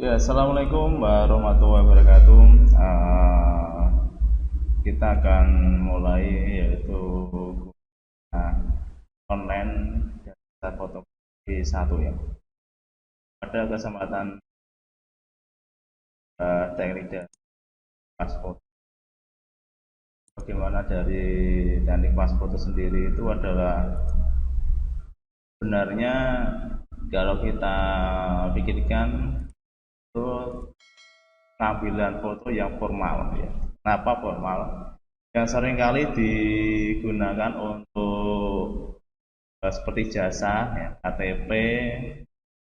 Ya, assalamualaikum warahmatullahi wabarakatuh. Kita akan mulai yaitu uh, online dan fotokopi satu ya. Pada kesempatan teknik dan paspor. Bagaimana dari teknik paspor itu sendiri itu adalah sebenarnya kalau kita pikirkan itu pengambilan foto yang formal ya. Kenapa formal? Yang seringkali digunakan untuk seperti jasa, ya, KTP,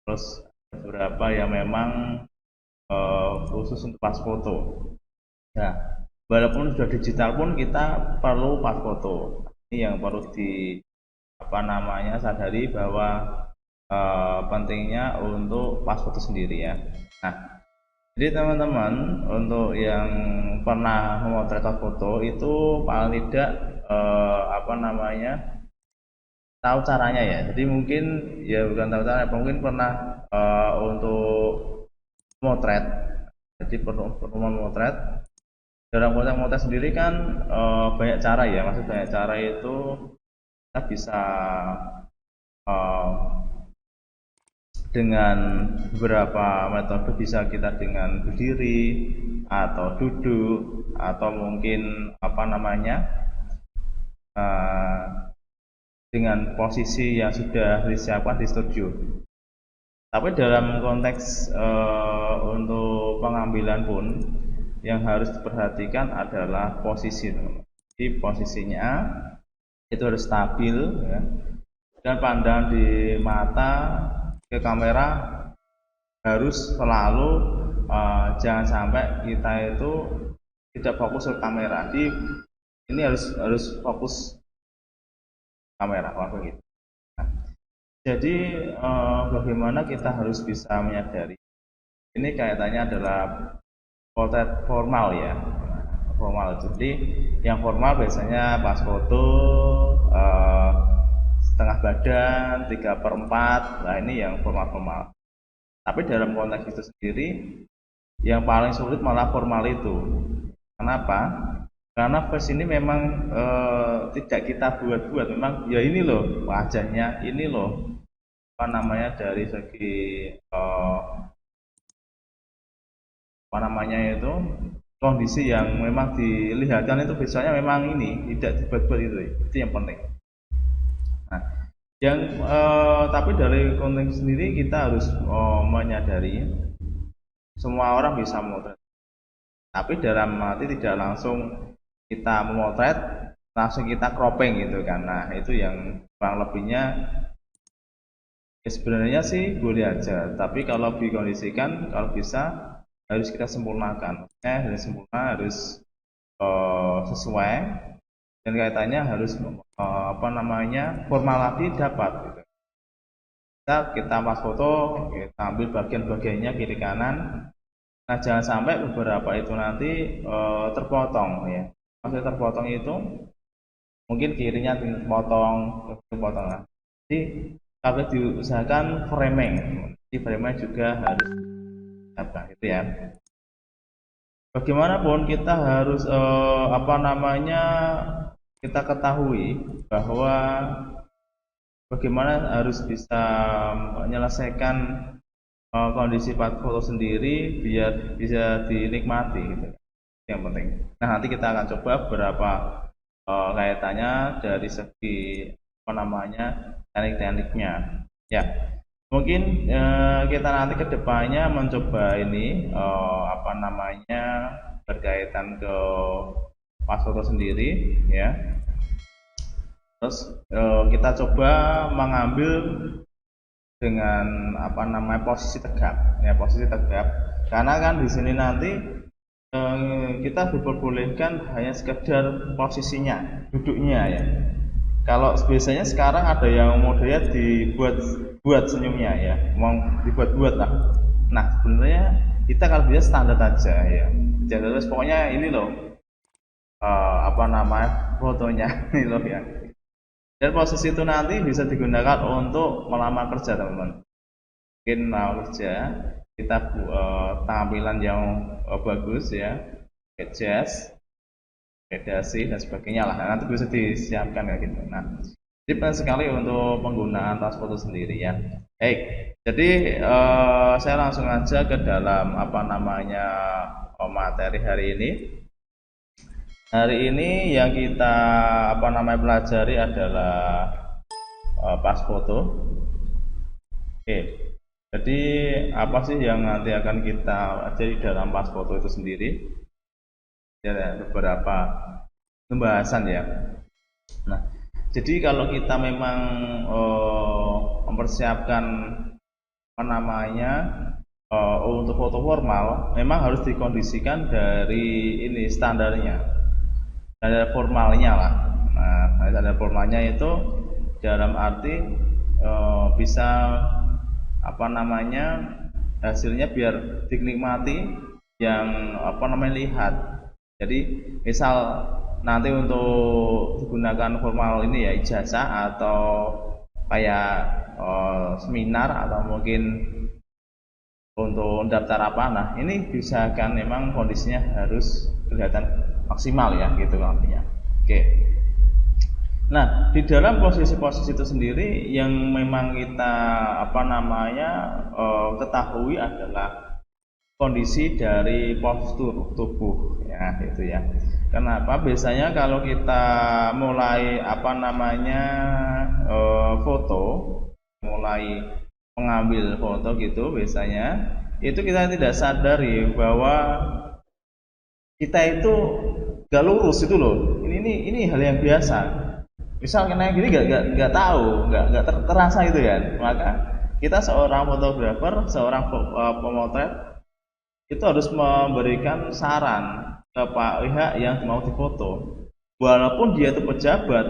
terus beberapa yang memang khusus untuk pas foto. Nah, walaupun sudah digital pun kita perlu pas foto. Ini yang perlu sadari bahwa pentingnya untuk pas foto sendiri ya. Nah, jadi teman-teman untuk yang pernah memotret foto itu paling tidak tahu caranya ya. Jadi mungkin ya bukan tahu caranya, mungkin pernah untuk memotret. Jadi perlu memotret. Dalam konteks memotret sendiri kan banyak cara ya. Maksud banyak cara itu kita bisa uh, dengan beberapa metode, bisa kita dengan berdiri atau duduk atau mungkin dengan posisi yang sudah disiapkan di studio. Tapi dalam konteks untuk pengambilan pun yang harus diperhatikan adalah posisi. Jadi posisinya itu harus stabil ya. Dan pandang di mata ke kamera harus selalu jangan sampai kita itu tidak fokus ke kamera. Jadi ini harus fokus kamera gitu. Nah, jadi bagaimana kita harus bisa menyadari ini kaitannya adalah potret formal ya, formal. Jadi yang formal biasanya pas foto setengah badan 3/4. Nah ini yang formal. Tapi dalam konteks itu sendiri yang paling sulit malah formal itu. Kenapa? Karena face ini memang tidak kita buat-buat, memang ya ini loh wajahnya, ini loh dari segi itu kondisi yang memang dilihatkan itu visualnya memang ini tidak dibuat-buat itu yang penting. Nah, yang tapi dari konteks sendiri kita harus menyadari semua orang bisa memotret, tapi dalam arti tidak langsung kita memotret langsung kita cropping gitu kan. Nah itu yang kurang lebihnya ya sebenarnya sih boleh aja, tapi kalau dikondisikan kalau bisa harus kita sempurnakan, harus sempurna, harus sesuai, dan kaitannya harus formal lagi dapat gitu. Kita pas foto kita ambil bagian-bagiannya kiri kanan. Nah jangan sampai beberapa itu nanti terpotong ya. Maksudnya terpotong itu mungkin kirinya terpotong. Nah. Jadi harus diusahakan framing. Jadi framing juga harus dapat itu ya. Bagaimanapun kita harus kita ketahui bahwa bagaimana harus bisa menyelesaikan kondisi foto sendiri biar bisa dinikmati gitu. Yang penting. Nah nanti kita akan coba beberapa kaitannya dari segi teknik-tekniknya. Ya, mungkin kita nanti kedepannya mencoba ini berkaitan ke pas foto sendiri ya. Terus kita coba mengambil dengan posisi tegap ya, posisi tegap, karena kan di sini nanti kita diperbolehkan hanya sekedar posisinya, duduknya ya. Kalau biasanya sekarang ada yang modelnya dibuat senyumnya ya, mau dibuat lah. Nah sebenarnya kita kalau bisa standar aja ya, jangan terus pokoknya ini loh fotonya ini loh ya. Dan posisi itu nanti bisa digunakan untuk melamar kerja teman-teman. Mungkin mau kerja kita tampilan yang bagus ya, adjust, gradasi dan sebagainya lah. Nah, nanti bisa disiapkan kayak gitu. Nah, jadi penting sekali untuk penggunaan transporter sendiri ya. Baik, jadi saya langsung aja ke dalam apa namanya materi hari ini. Hari ini yang kita apa namanya pelajari adalah pas foto. Oke, jadi apa sih yang nanti akan kita pelajari dalam pas foto itu sendiri? Ya, ada beberapa pembahasan ya. Nah, jadi kalau kita memang mempersiapkan apa namanya untuk foto formal, memang harus dikondisikan dari ini standarnya, standar formalnya lah. Nah, standar formalnya itu dalam arti bisa apa namanya hasilnya biar dinikmati yang apa namanya lihat. Jadi misal nanti untuk digunakan formal ini ya ijazah atau kayak seminar atau mungkin untuk daftar apa, nah ini bisa kan memang kondisinya harus kelihatan maksimal ya gitu artinya. Oke. Nah, di dalam posisi-posisi itu sendiri yang memang kita apa namanya ketahui adalah kondisi dari postur tubuh ya itu ya. Kenapa? Biasanya kalau kita mulai apa namanya foto, mulai mengambil foto gitu biasanya itu kita tidak sadari bahwa kita itu gak lurus itu loh. Ini hal yang biasa. Misal kena gini nggak tahu, nggak terasa gitu kan. Maka kita seorang fotografer, seorang pemotret itu harus memberikan saran ke pihak yang mau difoto. Walaupun dia itu pejabat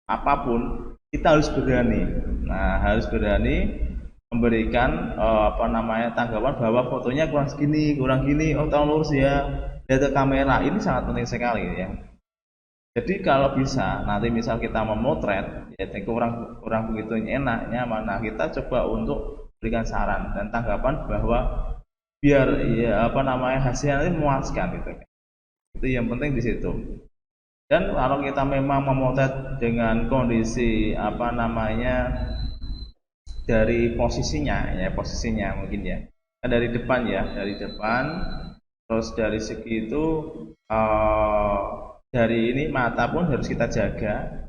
apapun, kita harus berani. Nah, harus berani memberikan apa namanya tanggapan bahwa fotonya kurang gini, oh tolong lurus ya. Lihat ke kamera, ini sangat penting sekali ya. Jadi kalau bisa nanti misal kita memotret ya kurang begitu enak nyaman, nah kita coba untuk berikan saran dan tanggapan bahwa biar ya apa namanya hasilnya memuaskan gitu. Itu yang penting di situ. Dan kalau kita memang memotret dengan kondisi apa namanya dari posisinya mungkin ya. Nah, dari depan ya, dari depan terus dari segi itu dari ini mata pun harus kita jaga.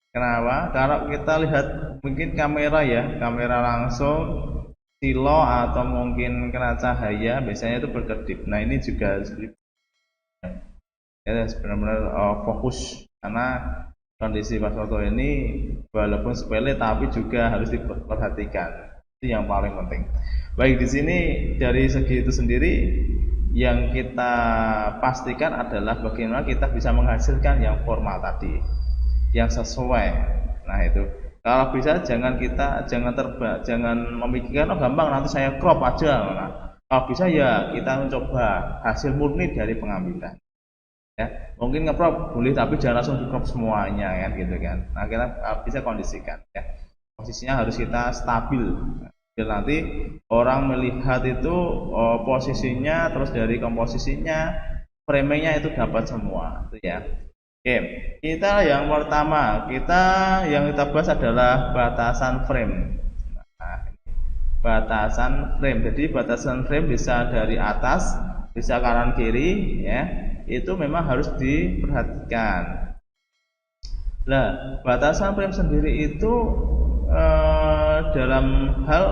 Kenapa? Kalau kita lihat mungkin kamera ya, kamera langsung silo atau mungkin kena cahaya, biasanya itu berkedip. Nah ini juga harus ya benar-benar fokus karena kondisi pas foto ini walaupun sepele tapi juga harus diperhatikan. Itu yang paling penting. Baik di sini dari segi itu sendiri yang kita pastikan adalah bagaimana kita bisa menghasilkan yang formal tadi, yang sesuai. Nah itu kalau bisa jangan jangan memikirkan oh gampang nanti saya crop aja. Nah, kalau bisa ya kita mencoba hasil murni dari pengambilan. Ya, mungkin ngeprop boleh tapi jangan langsung di crop semuanya kan gitu kan. Nah kita bisa kondisikan ya. Posisinya harus kita stabil. Jadi nanti orang melihat itu posisinya terus dari komposisinya framenya itu dapat semua itu ya. Oke, kita yang pertama yang kita bahas adalah batasan frame. Nah, batasan frame. Jadi batasan frame bisa dari atas, bisa kanan kiri ya. Itu memang harus diperhatikan. Nah, batasan frame sendiri itu dalam hal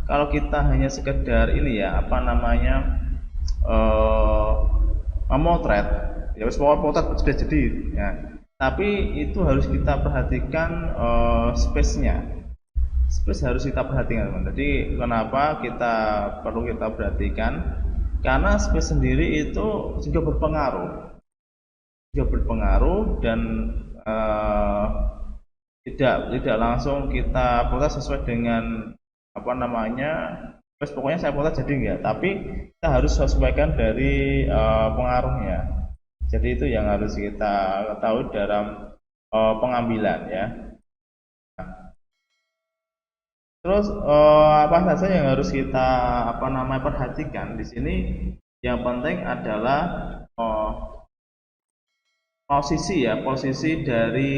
kalau kita hanya sekedar ini ya apa namanya memotret ya potret sudah jadi ya tapi itu harus kita perhatikan space-nya space harus kita perhatikan teman. Jadi kenapa perlu kita perhatikan karena space sendiri itu juga berpengaruh dan tidak langsung kita potret sesuai dengan apa namanya pokoknya saya potret jadi enggak tapi kita harus sesuaikan dari pengaruhnya. Jadi itu yang harus kita ketahui dalam pengambilan ya. Terus apa saja yang harus kita perhatikan di sini? Yang penting adalah eh, posisi dari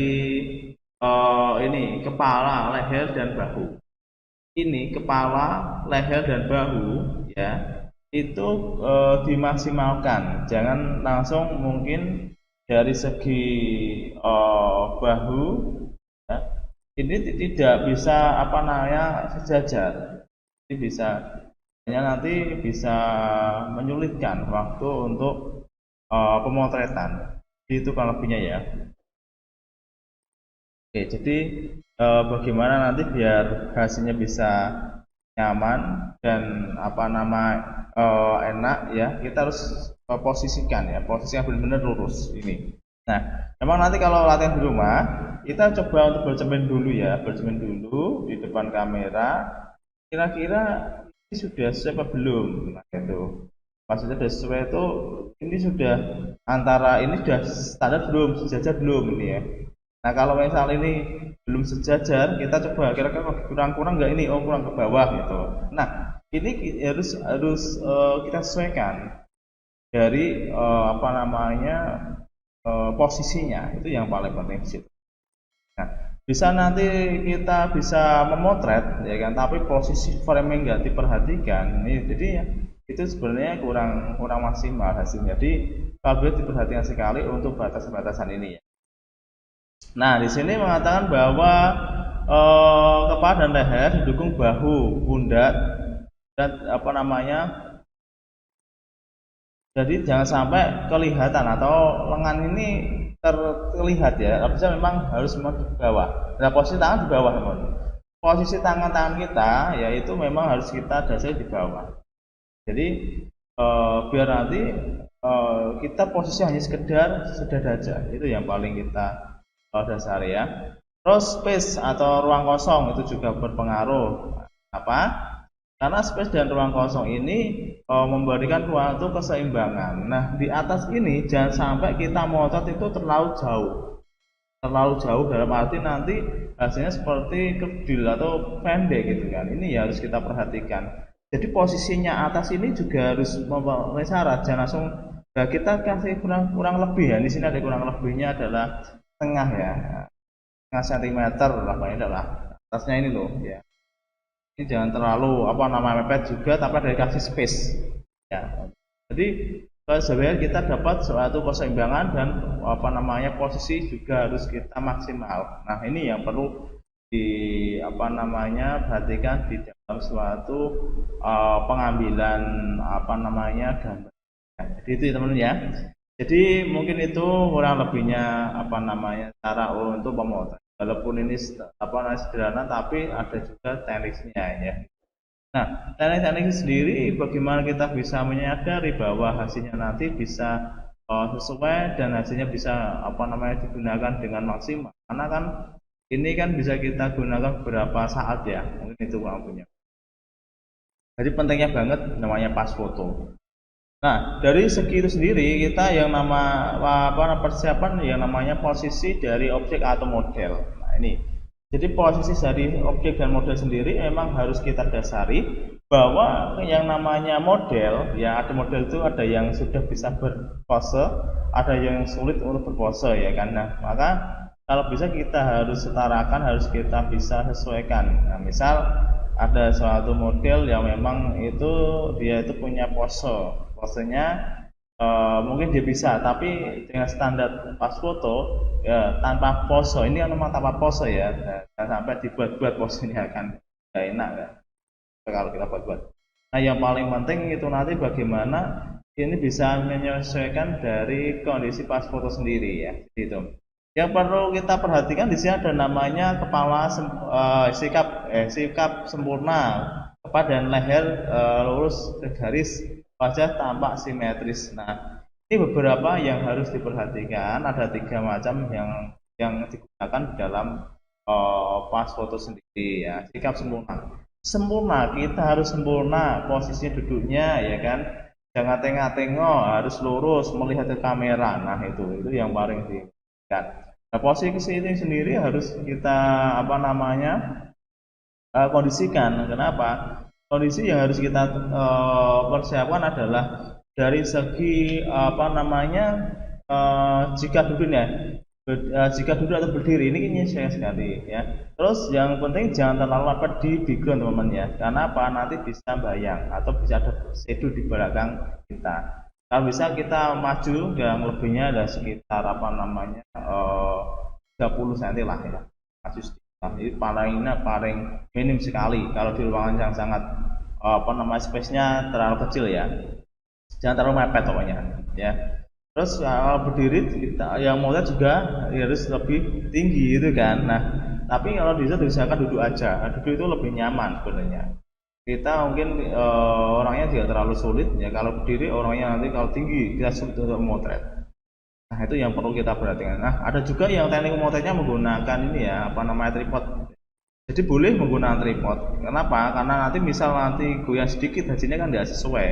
ini kepala, leher dan bahu. Ini kepala, leher dan bahu ya itu dimaksimalkan. Jangan langsung mungkin dari segi bahu ya, ini tidak bisa sejajar. Ini bisa hanya nanti bisa menyulitkan waktu untuk pemotretan. Itu kalau lebihnya ya. Oke, jadi bagaimana nanti biar hasilnya bisa nyaman dan enak ya, kita harus posisikan ya, posisinya benar-benar lurus ini. Nah, memang nanti kalau latihan di rumah, kita coba untuk bercermin dulu ya, bercermin dulu di depan kamera. Kira-kira ini sudah sesuai apa belum? Nah, itu. Maksudnya sudah sesuai itu, ini sudah antara ini sudah standar belum, sejajar belum ini ya. Nah kalau misal ini belum sejajar, kita coba kira-kira kurang-kurang nggak ini, oh kurang ke bawah gitu. Nah ini harus kita sesuaikan dari posisinya, itu yang paling penting di situ. Nah bisa nanti kita bisa memotret ya kan, tapi posisi framing nggak diperhatikan, ini jadi ya, itu sebenarnya kurang kurang maksimal hasilnya. Jadi kalau boleh diperhatikan sekali untuk batas-batasan ini ya. Nah, di sini mengatakan bahwa kepala dan leher didukung bahu, pundak, dan jadi jangan sampai kelihatan atau lengan ini terlihat ya. Tapi memang harus memang di bawah. Nah, posisi tangan di bawah, teman. Posisi tangan-tangan kita yaitu memang harus kita dasari di bawah. Jadi biar nanti kita posisi hanya sekedar sedada, itu yang paling kita dasar ya. Terus space atau ruang kosong itu juga berpengaruh. Apa? Karena space dan ruang kosong ini memberikan suatu keseimbangan. Nah, di atas ini jangan sampai kita motot itu terlalu jauh. Terlalu jauh dalam arti nanti hasilnya seperti kerdil atau pendek gitu kan. Ini ya harus kita perhatikan. Jadi posisinya atas ini juga harus memenuhi syarat. Jangan langsung nah kita kasih kurang lebih ya. Di sini ada kurang lebihnya adalah tengah ya, setengah sentimeter lah ini adalah atasnya ini loh ya. Ini jangan terlalu mepet juga, tapi ada dikasih space ya. Jadi sebenarnya kita dapat suatu keseimbangan dan posisi juga harus kita maksimal. Nah ini yang perlu di perhatikan di dalam suatu pengambilan gambar. Jadi itu teman-teman ya. Jadi mungkin itu kurang lebihnya cara untuk pemotret. Walaupun ini sederhana, tapi ada juga tekniknya ya. Nah, teknik-teknik sendiri bagaimana kita bisa menyadari bahwa hasilnya nanti bisa sesuai dan hasilnya bisa digunakan dengan maksimal. Karena kan ini kan bisa kita gunakan beberapa saat ya. Mungkin itu kurang punya. Jadi pentingnya banget namanya pas foto. Nah, dari segi itu sendiri kita yang persiapan yang namanya posisi dari objek atau model. Nah, ini. Jadi posisi dari objek dan model sendiri memang harus kita dasari bahwa yang namanya model, ya ada model itu ada yang sudah bisa berpose, ada yang sulit untuk berpose ya kan. Nah, maka kalau bisa kita harus setarakan, harus kita bisa sesuaikan. Nah, misal ada suatu model yang memang dia itu punya posenya mungkin dia bisa, tapi dengan standar pas foto ya tanpa pose, ini kan memang tanpa pose ya, jangan sampai dibuat-buat posenya kan gak enak kan kalau kita buat-buat. Nah yang paling penting itu nanti bagaimana ini bisa menyesuaikan dari kondisi pas foto sendiri ya gitu. Yang perlu kita perhatikan di sini ada namanya kepala sikap sempurna, kepala dan leher lurus ke garis, wajah tampak simetris. Nah, ini beberapa yang harus diperhatikan. Ada 3 macam yang digunakan dalam pas foto sendiri ya. Sikap sempurna. Sempurna, kita harus sempurna posisinya duduknya ya kan. Jangan tengah-tengok, harus lurus melihat ke kamera. Nah, itu yang paling dilihat. Nah, posisi ini sendiri harus kita kondisikan. Kenapa? Kondisi yang harus kita persiapkan adalah dari segi apa namanya, jika duduk ya, jika duduk atau berdiri ini saya sekali ya. Terus yang penting jangan terlalu rapat di background teman-teman ya. Karena apa? Nanti bisa bayang atau bisa ada shadow di belakang kita. Kalau bisa kita maju yang lebihnya ada sekitar apa namanya 30 cm lah ya. Maju sedikit. Ini paling minim sekali kalau di ruangan yang sangat apa namanya space-nya terlalu kecil ya. Jangan terlalu mepet pokoknya ya. Terus kalau berdiri kita yang model juga harus lebih tinggi gitu kan. Nah, tapi kalau bisa diusahakan duduk aja. Nah, duduk itu lebih nyaman sebenarnya. Kita mungkin orangnya tidak terlalu sulit ya. Kalau berdiri orangnya nanti kalau tinggi kita sulit untuk memotret. Nah, itu yang perlu kita perhatikan. Nah, ada juga yang teknik memotretnya menggunakan ini ya, apa namanya, tripod. Jadi boleh menggunakan tripod. Kenapa? Karena nanti misal nanti goyang sedikit hasilnya kan tidak sesuai.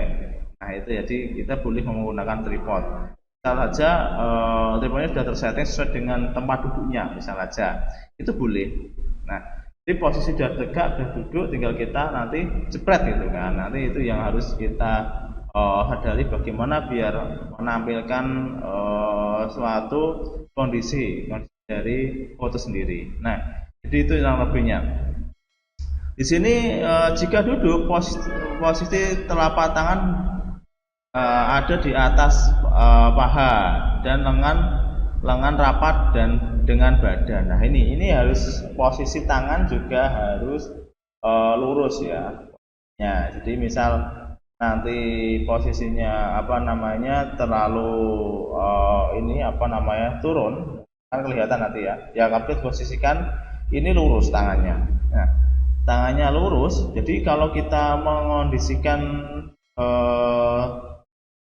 Nah, itu jadi kita boleh menggunakan tripod. Misal saja tripodnya sudah tersetting sesuai dengan tempat duduknya, misal saja. Itu boleh. Nah, di posisi sudah tegak, sudah duduk, tinggal kita nanti jepret gitu kan. Nanti itu yang harus kita sadari bagaimana biar menampilkan suatu kondisi dari foto sendiri. Nah, jadi itu yang lebihnya. Di sini jika duduk posisi telapak tangan ada di atas paha dan lengan rapat dan dengan badan. Nah, ini harus posisi tangan juga harus lurus ya. Ya, jadi misal nanti posisinya apa namanya terlalu ini apa namanya turun kan kelihatan nanti ya. Ya, kamu posisikan ini lurus tangannya. Nah, tangannya lurus. Jadi kalau kita mengondisikan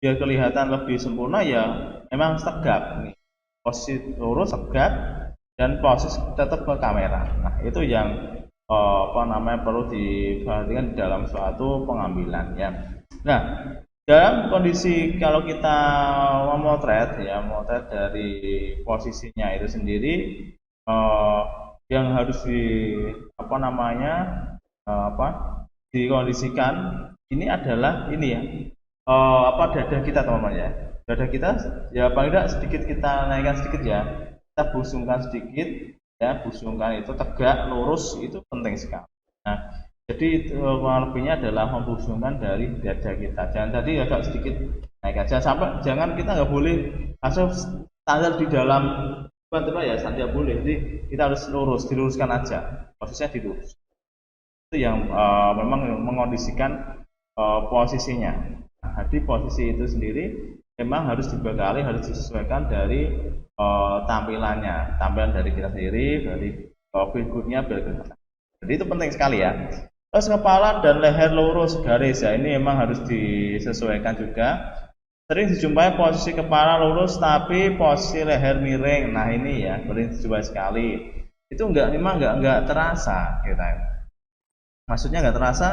biar kelihatan lebih sempurna ya memang tegap nih. Posisi lurus tegap dan posisi tetap ke kamera. Nah, itu yang apa namanya perlu diperhatikan dalam suatu pengambilan ya. Nah, dalam kondisi kalau kita memotret ya, memotret dari posisinya itu sendiri yang harus di apa namanya dikondisikan ini adalah ini ya, dada kita teman-teman ya. Dada kita ya paling tidak sedikit kita naikkan sedikit ya, kita busungkan sedikit ya, busungkan itu tegak lurus, itu penting sekali. Nah, jadi kurang lebihnya adalah membusungkan dari dada kita. Jangan tadi agak sedikit naik aja, jangan kita nggak boleh asal standar di dalam bantuan ya, tidak boleh. Jadi kita harus diluruskan aja, posisinya dilurus. Itu yang memang mengondisikan posisinya. Nah, di posisi itu sendiri memang harus dibekali, harus disesuaikan dari tampilan dari kita sendiri, dari figurnya biar kelihatan. Jadi itu penting sekali ya. Terus kepala dan leher lurus garis ya, ini memang harus disesuaikan juga. Sering dijumpai posisi kepala lurus tapi posisi leher miring. Nah, ini ya sering dijumpai sekali. Itu memang enggak terasa kita. Maksudnya enggak terasa,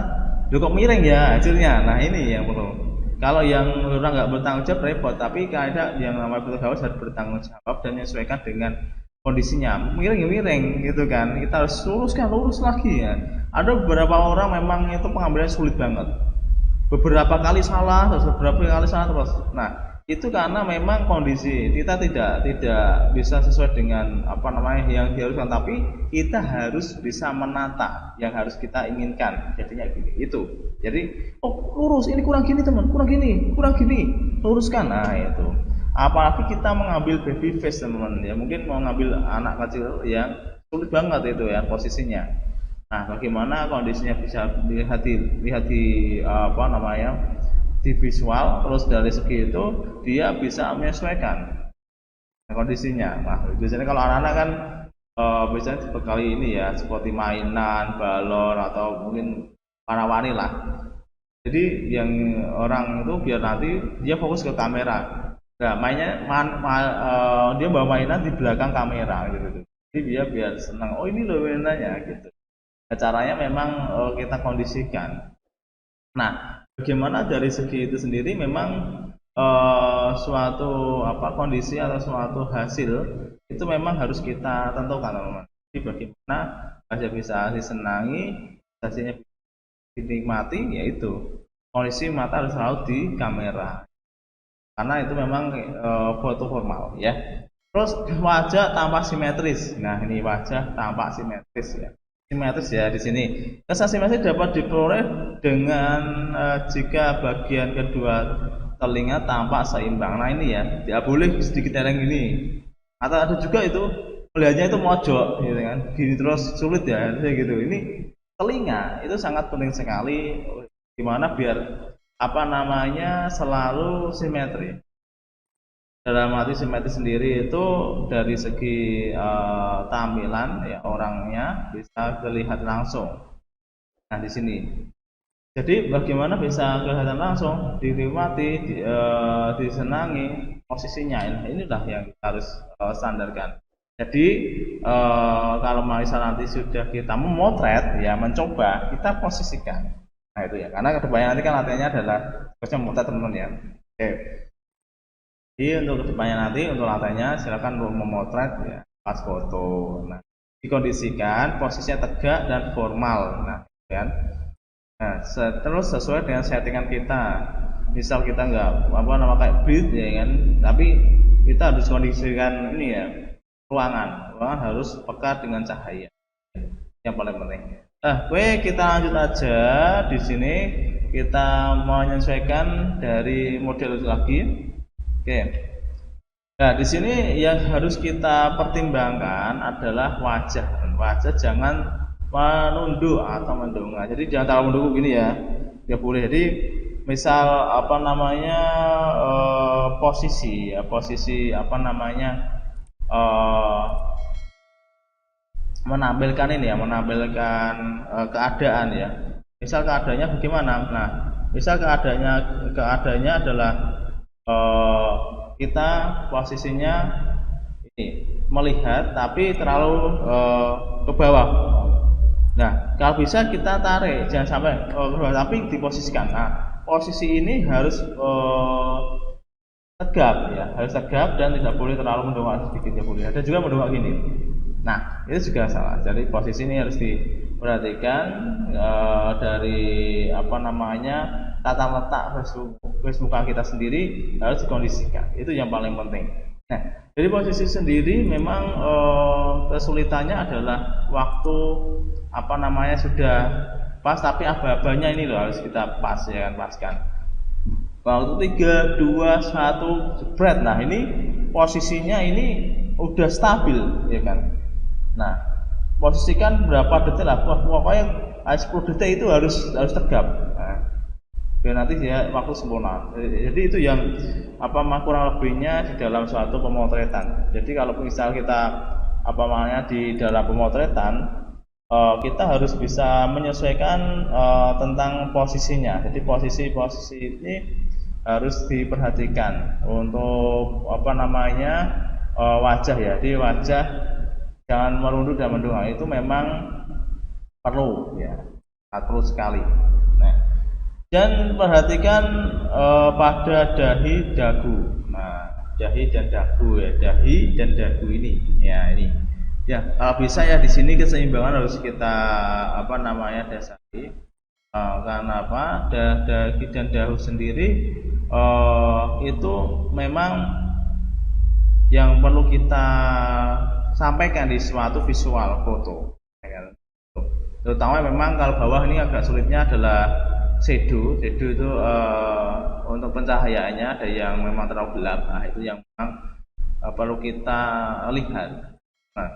kok miring ya hasilnya. Nah, ini yang perlu. Kalau yang orang nggak bertanggung jawab repot, tapi kaidah yang namanya fotografer harus bertanggung jawab dan menyesuaikan dengan kondisinya. Miring gitu kan, kita harus lurus lagi ya. Ada beberapa orang memang itu pengambilan sulit banget, beberapa kali salah terus. Nah, itu karena memang kondisi kita tidak bisa sesuai dengan apa namanya yang diharuskan, tapi kita harus bisa menata yang harus kita inginkan. Jadinya gini itu. Jadi lurus, ini kurang gini teman, kurang gini, luruskan. Nah, itu. Apalagi kita mengambil baby face teman-teman ya, mungkin mau ngambil anak kecil yang sulit banget itu ya posisinya. Nah, bagaimana kondisinya bisa lihat di apa namanya di visual, terus dari segi itu dia bisa menyesuaikan kondisinya. Nah, biasanya kalau anak-anak kan biasanya dibekali ini ya, seperti mainan, balon atau mungkin warna-warni lah. Jadi yang orang itu biar nanti dia fokus ke kamera. Nah, dia bawa mainan di belakang kamera gitu. Jadi dia biar senang. Oh, ini loh mainannya gitu. Nah, caranya memang kita kondisikan. Nah, bagaimana dari segi itu sendiri memang suatu kondisi atau suatu hasil itu memang harus kita tentukan teman-teman. Jadi bagaimana bisa disenangi, bisa visualisasinya dinikmati, yaitu kondisi mata harus selalu di kamera karena itu memang foto formal ya. Terus wajah tampak simetris. Nah, ini wajah tampak simetris ya. Simetris ya di sini. Kesan simetris dapat diperoleh dengan jika bagian kedua telinga tampak seimbang. Nah, ini ya, tidak boleh sedikit tereng ini. Atau ada juga itu melihatnya itu mojok gitu kan. Gini terus sulit ya, gitu. Ini telinga itu sangat penting sekali, gimana biar apa namanya selalu simetri. Dalam arti simetri sendiri itu dari segi tampilan ya orangnya bisa terlihat langsung. Nah di sini, jadi bagaimana bisa kelihatan langsung, dinikmati, disenangi posisinya. Inilah yang kita harus standarkan. Jadi kalau misalnya nanti sudah kita memotret ya mencoba, kita posisikan. Nah itu ya, karena kedepannya nanti kan latihannya adalah tugasnya memotret teman-teman ya. Oke. Jadi untuk kedepannya nanti untuk latihannya silakan memotret ya pas foto. Nah dikondisikan posisinya tegak dan formal. Nah kan. Nah terus sesuai dengan settingan kita. Misal kita nggak kayak beat ya kan, tapi kita harus kondisikan ini ya. Ruangan harus peka dengan cahaya yang paling penting. Oke, kita lanjut aja. Di sini kita menyesuaikan dari model lagi. Oke. Nah, di sini yang harus kita pertimbangkan adalah wajah. Wajah jangan menunduk atau mendongak. Jadi jangan terlalu mendukung gini ya. Ya boleh. Jadi misal posisi apa namanya menampilkan ini ya, menampilkan keadaan ya. Misal keadaannya bagaimana? Nah, misal keadaannya adalah kita posisinya ini melihat tapi terlalu ke bawah. Nah, kalau bisa kita tarik, jangan sampai ke bawah, tapi diposisikan. Nah, posisi ini harus tegap ya, harus tegap dan tidak boleh terlalu mendongak sedikit ya boleh. Ada juga mendongak gini. Nah, itu juga salah. Jadi posisi ini harus diperhatikan dari apa namanya tata letak face muka kita sendiri harus dikondisikan. Itu yang paling penting. Nah, dari posisi sendiri memang kesulitannya adalah waktu apa namanya sudah pas tapi aba-abanya ini loh harus kita pas ya kan paskan. Waktu 3, 2, 1 jebret. Nah ini posisinya ini udah stabil ya kan. Nah posisikan berapa detik lah, pokoknya 10 detik itu harus tegap. Nah, biar nanti dia waktu sempurna. Jadi itu yang kurang lebihnya di dalam suatu pemotretan. Jadi kalau misal kita di dalam pemotretan kita harus bisa menyesuaikan tentang posisinya. Jadi posisi ini harus diperhatikan untuk wajah ya. Di wajah jangan merunduk dan mendongak, itu memang perlu ya, perlu sekali. Nah, dan perhatikan pada dahi dagu. Nah, dahi dan dagu ya, dahi dan dagu ini ya ini. Ya, kalau bisa ya di sini keseimbangan harus kita dasari. Karena dahi dan dagu sendiri itu memang yang perlu kita sampaikan di suatu visual foto. Terutama memang kalau bawah ini agak sulitnya adalah shadow itu untuk pencahayaannya ada yang memang terlalu gelap. Nah, itu yang memang perlu kita lihat. Nah,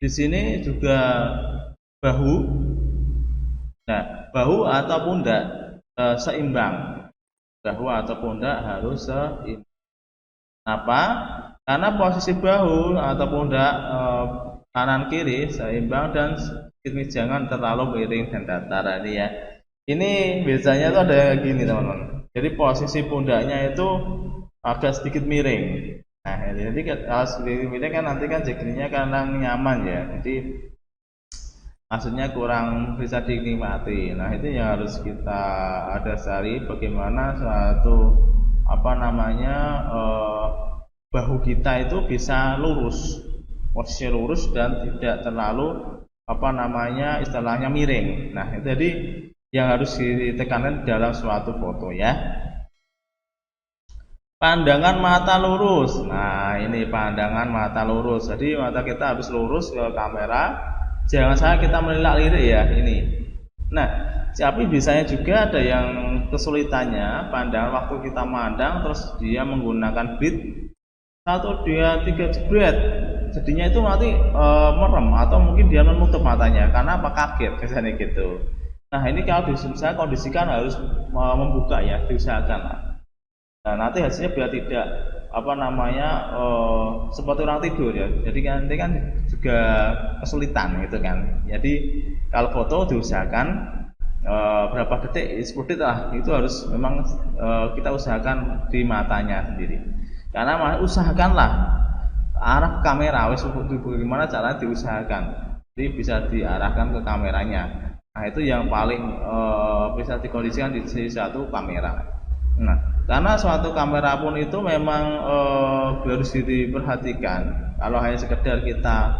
di sini juga bahu. Nah, bahu atau pundak seimbang. Bahu atau pundak harus seimbang. Apa? Karena posisi bahu atau pundak kanan kiri seimbang dan jangan terlalu miring dan datar ini ya. Ini biasanya tuh ada gini teman-teman. Jadi posisi pundaknya itu agak sedikit miring. Nah, jadi kalau sedikit miring kan nanti kan jadinya karena nyaman ya. Jadi maksudnya kurang bisa dinikmati. Nah, itu yang harus kita dasari bagaimana suatu bahu kita itu bisa lurus, posisi lurus dan tidak terlalu apa namanya istilahnya miring. Nah, itu jadi yang harus ditekankan dalam suatu foto ya. Pandangan mata lurus. Nah, ini pandangan mata lurus. Jadi mata kita harus lurus ke kamera. Jangan sampai kita melirik-lirik ya ini. Nah, tapi biasanya juga ada yang kesulitannya pandangan waktu kita mandang terus dia menggunakan beat 1 2 3 jebret. Jadinya itu nanti merem atau mungkin dia menutup matanya karena apa kaget biasanya gitu. Nah, ini kalau saya kondisikan harus membuka ya, diusahakan lah. Nah, nanti hasilnya biar tidak apa namanya seperti orang tidur ya. Jadi nanti kan juga kesulitan gitu kan. Jadi kalau foto diusahakan berapa detik 10 detik lah itu harus memang kita usahakan di matanya sendiri. Karena usahakanlah arah kamera wes bagaimana caranya diusahakan. Jadi bisa diarahkan ke kameranya. Nah, itu yang paling bisa dikondisikan di satu kamera. Nah, karena suatu kamera pun itu memang harus diperhatikan. Kalau hanya sekedar kita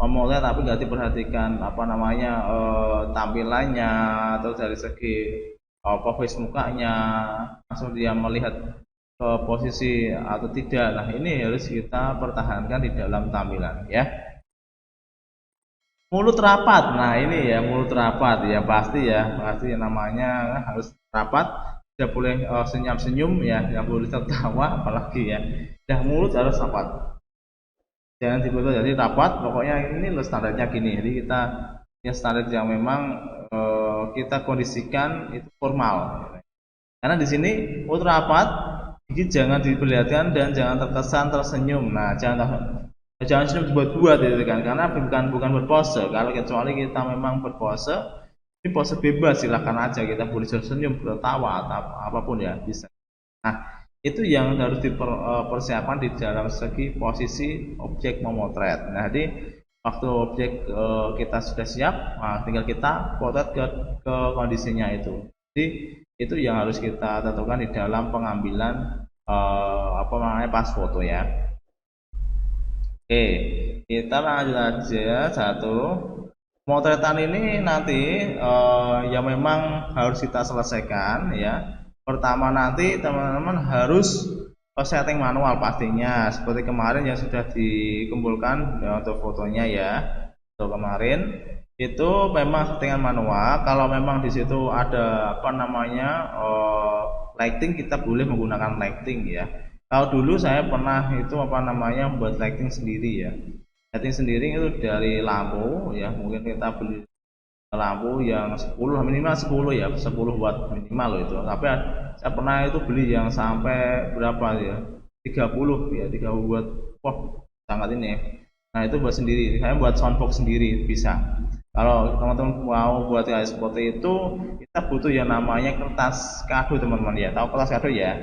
memotret tapi nggak diperhatikan apa namanya tampilannya atau dari segi face mukanya, langsung dia melihat posisi atau tidak. Nah, ini harus kita pertahankan di dalam tampilan ya. Mulut rapat. Nah, ini ya mulut rapat ya pasti namanya harus rapat. Tidak boleh senyum-senyum ya, yang boleh tertawa apalagi ya. Dan mulut harus rapat. Jangan tiba-tiba jadi rapat. Pokoknya ini loh standarnya gini. Jadi kita ya standar yang memang kita kondisikan itu formal. Karena di sini mulut rapat, gigi jangan diperlihatkan dan jangan terkesan tersenyum. Nah, jangan senyum buat-buat gitu kan. Karena bukan berpose. Kalau kecuali kita memang berpose, ini pose bebas silahkan aja kita boleh tersenyum tertawa atau apapun ya bisa. Nah, itu yang harus dipersiapkan di dalam segi posisi objek memotret. Nah, jadi waktu objek kita sudah siap, nah, tinggal kita potret ke kondisinya itu. Jadi itu yang harus kita tentukan di dalam pengambilan apa namanya pas foto ya. Oke, kita lanjut aja satu. Pemotretan ini nanti yang memang harus kita selesaikan ya. Pertama nanti teman-teman harus setting manual pastinya seperti kemarin yang sudah dikumpulkan ya, untuk fotonya ya. Untuk kemarin itu memang settingan manual. Kalau memang di situ ada apa namanya lighting, kita boleh menggunakan lighting ya. Kalau dulu saya pernah itu apa namanya buat lighting sendiri ya. Lighting sendiri itu dari lampu ya, mungkin kita beli lampu yang 10 minimal 10 ya, 10 watt minimal loh itu. Tapi saya pernah itu beli yang sampai berapa ya? 30 ya, 30 watt. Wah, sangat ini ya. Nah, itu buat sendiri. Saya buat soundbox sendiri bisa. Kalau teman-teman mau buat kayak seperti itu, kita butuh yang namanya kertas kado teman-teman ya. Tahu kertas kado ya?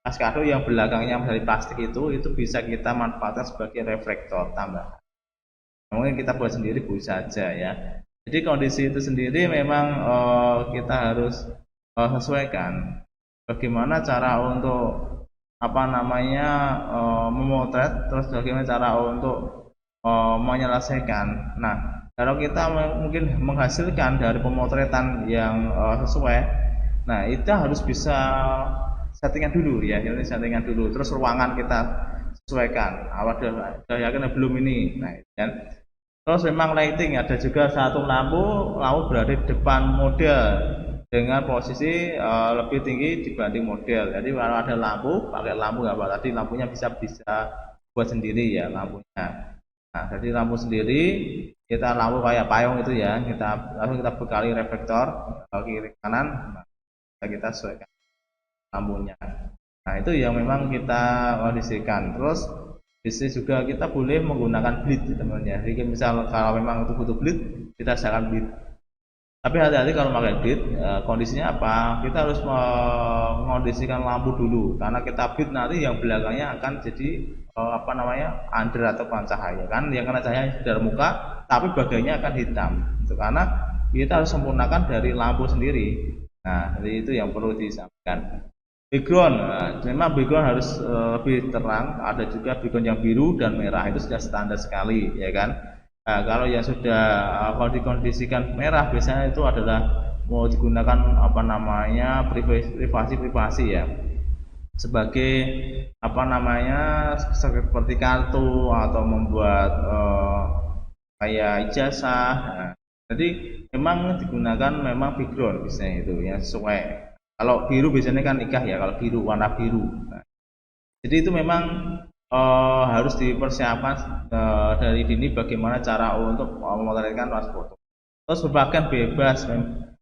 Kertas kado yang belakangnya dari plastik itu bisa kita manfaatkan sebagai reflektor tambahan. Mungkin kita buat sendiri bisa saja ya. Jadi kondisi itu sendiri memang kita harus sesuaikan bagaimana cara untuk apa namanya memotret, terus bagaimana cara untuk menyelesaikan. Nah, kalau kita mungkin menghasilkan dari pemotretan yang sesuai, nah itu harus bisa settingan dulu ya, ini settingan dulu. Terus ruangan kita sesuaikan. Awal sudah yakin belum ini. Nah, kan. Terus memang lighting ada juga satu lampu berada di depan model dengan posisi lebih tinggi dibanding model. Jadi kalau ada lampu, pakai lampu nggak apa. Tadi lampunya bisa buat sendiri ya lampunya. Nah, jadi lampu sendiri kita lampu kayak payung itu ya, langsung kita bekali reflektor kiri kanan. Nah, kita sesuaikan lampunya. Nah, itu yang memang kita kondisikan. Terus bisa juga kita boleh menggunakan bleed teman-teman. Jadi misal kalau memang itu butuh bleed, kita silakan bleed. Tapi hati-hati kalau pakai bleed, kondisinya apa? Kita harus mengondisikan lampu dulu, karena kita bleed nanti yang belakangnya akan jadi apa namanya under atau cahaya kan, yang kena cahaya dari muka, tapi bagiannya akan hitam. Itu karena kita harus sempurnakan dari lampu sendiri. Nah, jadi itu yang perlu disampaikan. Background, memang background harus lebih terang. Ada juga background yang biru dan merah, itu sudah standar sekali, ya kan. Nah, kalau yang sudah kalau dikondisikan merah biasanya itu adalah mau digunakan apa namanya privasi ya, sebagai apa namanya seperti kartu atau membuat kayak ijazah. Nah, jadi memang digunakan memang background biasanya itu yang sesuai. Kalau biru biasanya kan nikah ya, kalau biru warna biru. Nah, jadi itu memang harus dipersiapkan dari dini bagaimana cara untuk memotretkan pas foto. Terus berpakaian bebas,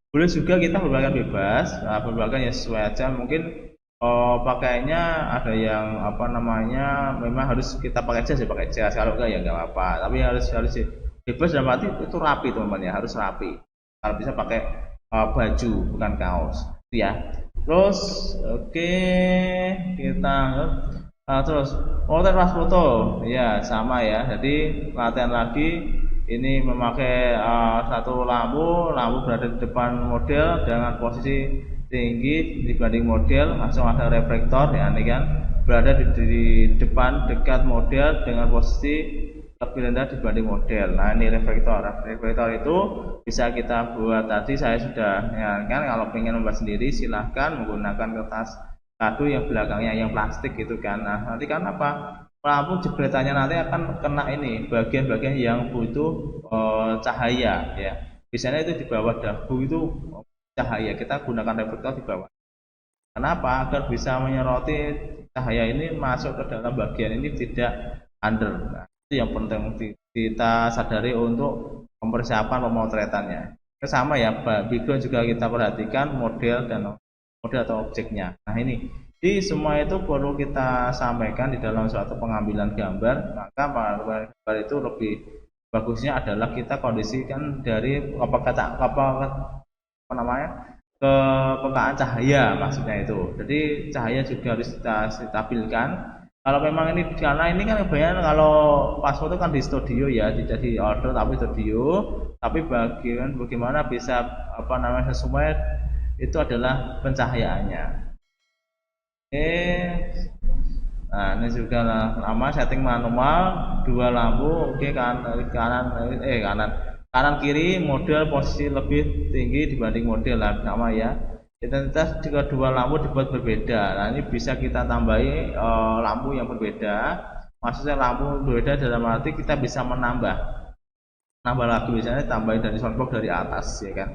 boleh juga kita berpakaian bebas, nah, berpakaian ya sesuai aja. Mungkin pakainya ada yang apa namanya memang harus kita pakai jas ya pakai jas, kalau enggak ya enggak apa-apa. Tapi harus harus bebas dalam arti itu rapi teman-teman ya, harus rapi. Kalau bisa pakai baju bukan kaos, itu ya. Terus oke, kita terus potret pas foto ya sama ya. Jadi latihan lagi ini memakai satu lampu berada di depan model dengan posisi tinggi dibanding model, langsung ada reflektor ya ini kan berada di depan dekat model dengan posisi lebih rendah dibanding model. Nah ini reflektor itu bisa kita buat, tadi saya sudah ya kan, kalau ingin membuat sendiri silahkan menggunakan kertas kado yang belakangnya yang plastik gitu kan. Nah nanti kan apa, lampu jebretannya nanti akan kena ini bagian-bagian yang butuh cahaya ya, biasanya itu di bawah dagu itu cahaya, kita gunakan reflektor di bawah. Kenapa? Agar bisa menyeroti cahaya ini masuk ke dalam bagian ini, tidak under. Nah, itu yang penting kita sadari untuk mempersiapkan pemotretannya. Sama ya, background juga kita perhatikan model dan model atau objeknya. Nah ini, di semua itu perlu kita sampaikan di dalam suatu pengambilan gambar. Maka pengambilan gambar itu lebih bagusnya adalah kita kondisikan dari apa namanya kepekaan cahaya maksudnya itu. Jadi cahaya juga harus kita stabilkan. Kalau memang ini karena ini kan kebanyakan kalau pas foto kan di studio ya, tidak di outdoor tapi studio. Tapi bagaimana bisa apa namanya sesuai itu adalah pencahayaannya. Oke. Nah ini juga lama setting manual, dua lampu, oke kanan kiri model posisi lebih tinggi dibanding model lah sama ya. Intensitas jika dua lampu dibuat berbeda. Nah ini bisa kita tambahi lampu yang berbeda. Maksudnya lampu berbeda dalam arti kita bisa nambah lagi, misalnya tambahin dari soundbox dari atas ya kan.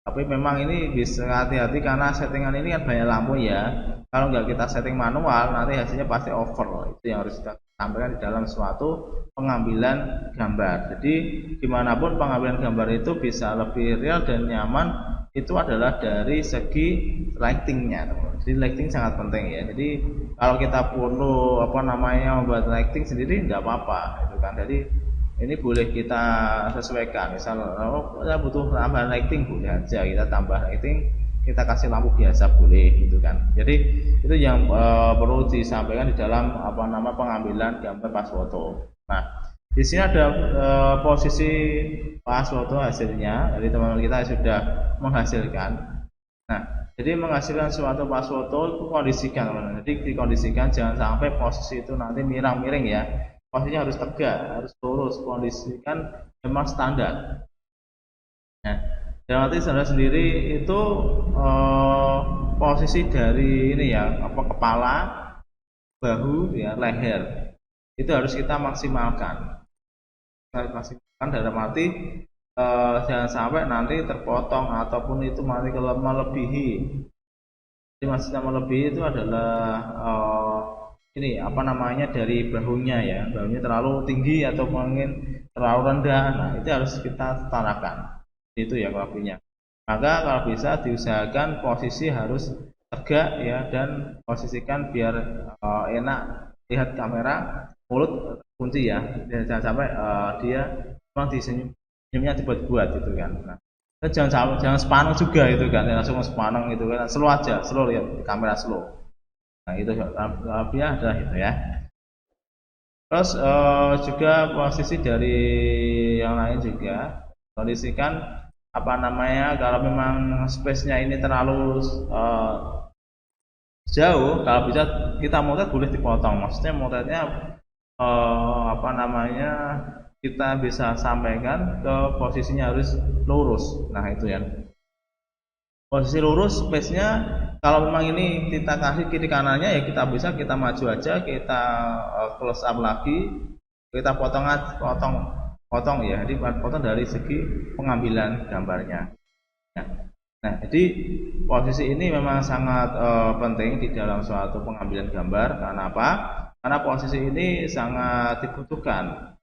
Tapi memang ini bisa hati-hati karena settingan ini kan banyak lampu ya. Kalau nggak kita setting manual nanti hasilnya pasti over. Itu yang harus kita sampaikan di dalam suatu pengambilan gambar. Jadi dimanapun pengambilan gambar itu bisa lebih real dan nyaman, itu adalah dari segi lightingnya. Jadi lighting sangat penting ya. Jadi kalau kita perlu apa namanya membuat lighting sendiri nggak apa-apa itu kan. Jadi ini boleh kita sesuaikan, misal saya butuh tambahan lighting boleh aja kita tambah lighting, kita kasih lampu biasa boleh gitu kan. Jadi itu yang perlu disampaikan di dalam apa nama pengambilan gambar pas foto. Nah di sini ada posisi pas foto hasilnya, jadi teman-teman kita sudah menghasilkan. Nah jadi menghasilkan suatu pas foto itu kondisikan teman-teman. Jadi dikondisikan jangan sampai posisi itu nanti miring-miring ya. Posisinya harus tegak, harus lurus, kondisikan memang standar. Nah, dalam arti standar sendiri itu posisi dari ini ya, apa kepala, bahu, ya leher, itu harus kita maksimalkan. Maksimalkan dalam arti jangan sampai nanti terpotong ataupun itu nanti kalau melebihi. Jadi maksudnya melebihi itu adalah ini apa namanya dari bahunya ya, bahunya terlalu tinggi atau mungkin terlalu rendah. Nah itu harus kita setarakan, itu ya kelakuannya. Maka kalau bisa diusahakan posisi harus tegak ya, dan posisikan biar enak lihat kamera, mulut kunci ya, dan jangan sampai dia memang senyumnya dibuat-buat gitu kan. Nah jangan sepaneng juga itu kan, langsung sepaneng itu kan, slow aja, slow lihat kamera slow. Nah itu lebihnya adalah itu ya. Terus juga posisi dari yang lain juga kondisikan apa namanya, kalau memang space-nya ini terlalu jauh, kalau bisa kita motret boleh dipotong. Maksudnya motretnya apa namanya kita bisa sampaikan ke posisinya harus lurus. Nah itu ya, posisi lurus space-nya kalau memang ini kita kasih kiri kanannya ya kita bisa kita maju aja, kita close up lagi, kita potong ya, jadi potong dari segi pengambilan gambarnya. Nah, jadi posisi ini memang sangat penting di dalam suatu pengambilan gambar. Karena apa? Karena posisi ini sangat dibutuhkan.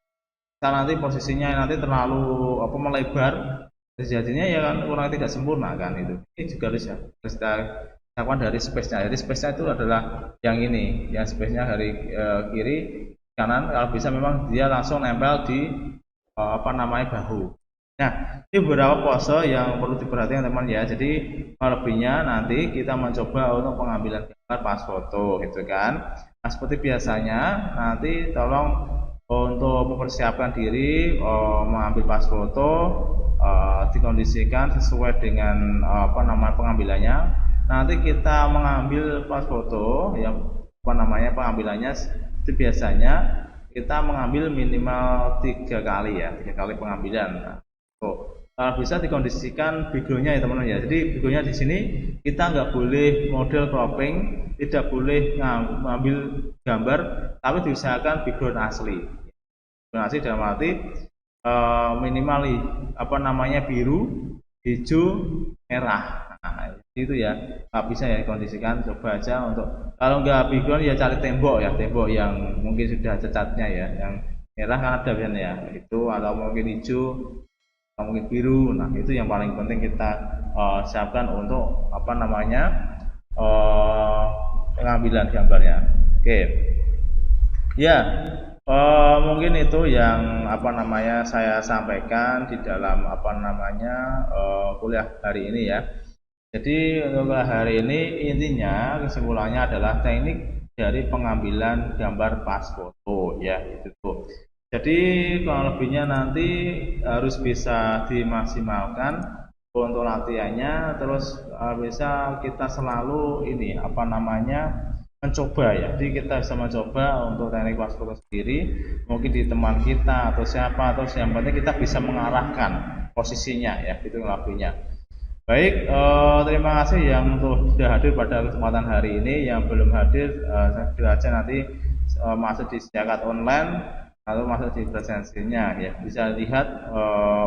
Karena nanti posisinya nanti terlalu melebar, terjadinya ya kan kurang tidak sempurna kan itu. Ini juga harus kita lakukan dari space-nya. Jadi space-nya itu adalah yang ini, yang space-nya dari kiri kanan. Kalau bisa memang dia langsung nempel di bahu. Nah, ini beberapa pose yang perlu diperhatikan teman ya. Jadi lebihnya nanti kita mencoba untuk pengambilan gambar pas foto gitu kan. Nah, seperti biasanya nanti tolong untuk mempersiapkan diri mengambil pas foto dikondisikan sesuai dengan pengambilannya. Nanti kita mengambil pas foto yang pengambilannya itu biasanya kita mengambil minimal 3 kali ya, 3 kali pengambilan. Nah, kalau bisa dikondisikan backgroundnya ya teman-teman ya. Jadi backgroundnya di sini kita nggak boleh model cropping, tidak boleh mengambil gambar, tapi diusahakan background asli. Background asli dalam arti minimal biru, hijau, merah. Nah, itu ya nggak bisa ya dikondisikan. Coba aja untuk kalau nggak background ya cari tembok ya, tembok yang mungkin sudah cacatnya ya, yang merah kan ada biasanya ya itu, atau mungkin hijau atau mungkin biru. Nah itu yang paling penting kita siapkan untuk pengambilan gambarnya. Oke ya, mungkin itu yang saya sampaikan di dalam kuliah hari ini ya. Jadi untuk hari ini intinya kesimpulannya adalah teknik dari pengambilan gambar pas foto ya itu. Jadi kalau lebihnya nanti harus bisa dimaksimalkan untuk latihannya, terus bisa kita selalu mencoba ya. Jadi kita bisa mencoba untuk teknik pas foto sendiri, mungkin di teman kita atau siapa, atau yang penting kita bisa mengarahkan posisinya ya, itu lebihnya. Baik, terima kasih yang sudah hadir pada kesempatan hari ini. Yang belum hadir, saya aja nanti masuk di Siakat online atau masuk di presensinya ya. Bisa lihat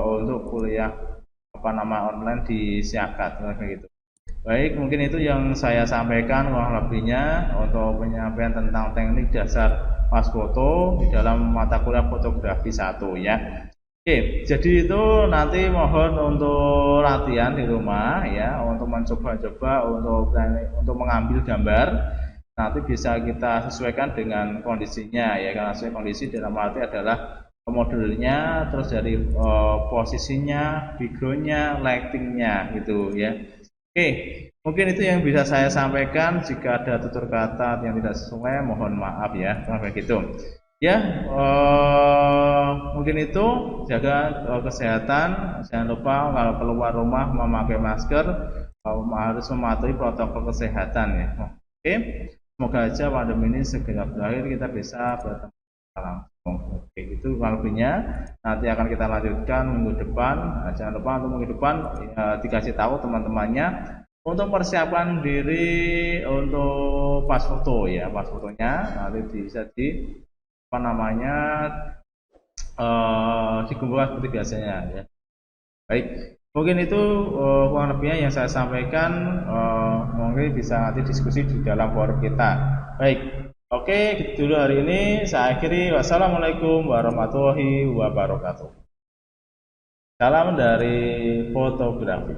untuk kuliah online di Siakat gitu. Baik, mungkin itu yang saya sampaikan kurang lebihnya untuk penyampaian tentang teknik dasar pas foto di dalam mata kuliah fotografi 1 ya. Oke, jadi itu nanti mohon untuk latihan di rumah ya, untuk mencoba-coba untuk mengambil gambar. Nanti bisa kita sesuaikan dengan kondisinya ya, karena sesuai kondisi dalam arti adalah modelnya, terus dari posisinya, backgroundnya, lightingnya gitu ya. Oke, mungkin itu yang bisa saya sampaikan. Jika ada tutur kata yang tidak sesuai, mohon maaf ya, sampai gitu. Ya, mungkin itu jaga kesehatan. Jangan lupa kalau keluar rumah memakai masker, harus mematuhi protokol kesehatan ya. Oke, semoga aja pandemi ini segera berakhir, kita bisa bertemu langsung. Oke, itu lebihnya. Nanti akan kita lanjutkan minggu depan. Nah, jangan lupa untuk minggu depan dikasih tahu teman-temannya untuk persiapan diri untuk pas foto ya, pas fotonya nanti bisa dikumpulkan seperti biasanya ya. Baik, mungkin itu kurang lebihnya yang saya sampaikan. Mungkin bisa nanti diskusi di dalam forum kita. Baik, oke, gitu dulu hari ini. Saya akhiri. Wassalamualaikum warahmatullahi wabarakatuh. Salam dari fotografi.